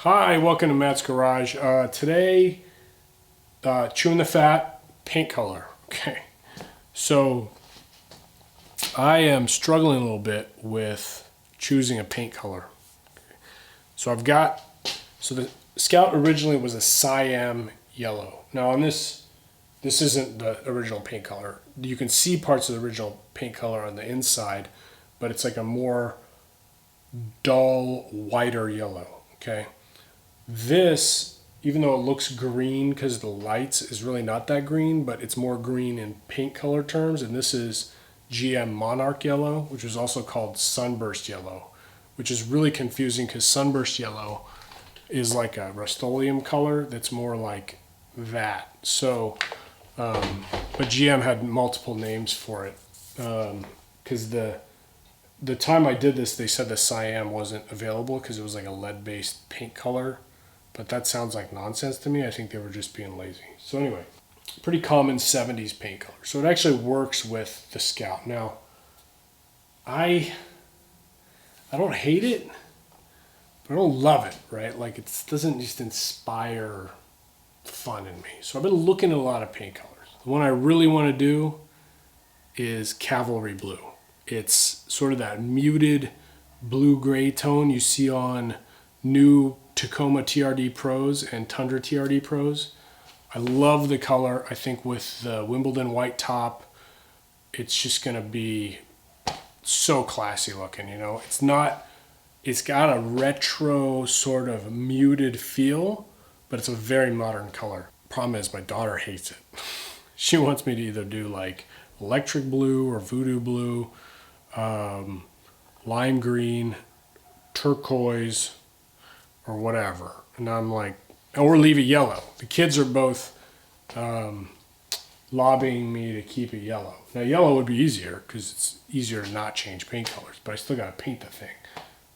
Hi, welcome to Matt's Garage. Today, Chewin the Fat paint color. Okay, so I am struggling a little bit with choosing a paint color. So the Scout originally was a cyan yellow. Now on this isn't the original paint color. You can see parts of the original paint color on the inside, but it's like a more dull, whiter yellow, okay? This, even though it looks green because of the lights, is really not that green, but it's more green in paint color terms, and this is GM Monarch Yellow, which is also called Sunburst Yellow, which is really confusing because Sunburst Yellow is like a Rust-Oleum color that's more like that. So, but GM had multiple names for it because the time I did this, they said the cyan wasn't available because it was like a lead-based paint color. But that sounds like nonsense to me. I think they were just being lazy. So anyway, pretty common 70s paint color. So it actually works with the Scout. Now, I don't hate it, but I don't love it, right? Like it doesn't just inspire fun in me. So I've been looking at a lot of paint colors. The one I really want to do is Cavalry Blue. It's sort of that muted blue-gray tone you see on new Tacoma TRD Pros and Tundra TRD Pros. I love the color. I think with the Wimbledon white top, it's just going to be so classy looking, you know. It's got a retro sort of muted feel, but it's a very modern color. Problem is my daughter hates it. She wants me to either do like electric blue or voodoo blue, lime green, turquoise, or whatever. And I'm like, or leave it yellow. The kids are both lobbying me to keep it yellow. Now yellow would be easier because it's easier to not change paint colors, but I still got to paint the thing.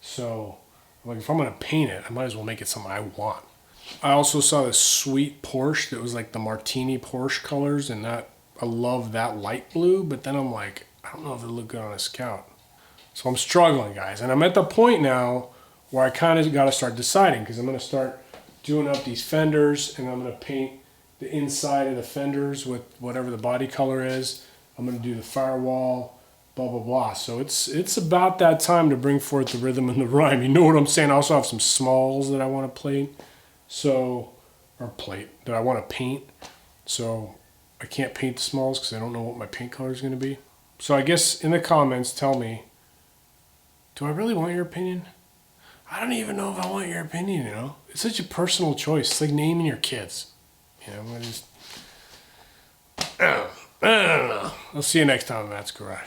So like if I'm going to paint it, I might as well make it something I want. I also saw this sweet Porsche that was like the Martini Porsche colors, and that I love that light blue, but then I'm like, I don't know if it'll look good on a Scout. So I'm struggling, guys. And I'm at the point now where I kind of got to start deciding, because I'm going to start doing up these fenders, and I'm going to paint the inside of the fenders with whatever the body color is. I'm going to do the firewall, blah, blah, blah. So it's about that time to bring forth the rhythm and the rhyme. You know what I'm saying? I also have some smalls that I want to plate. That I want to paint. So I can't paint the smalls because I don't know what my paint color is going to be. So I guess in the comments, tell me, do I really want your opinion? I don't even know if I want your opinion, you know? It's such a personal choice. It's like naming your kids. You know, I don't know. I'll see you next time, Matt's Garage.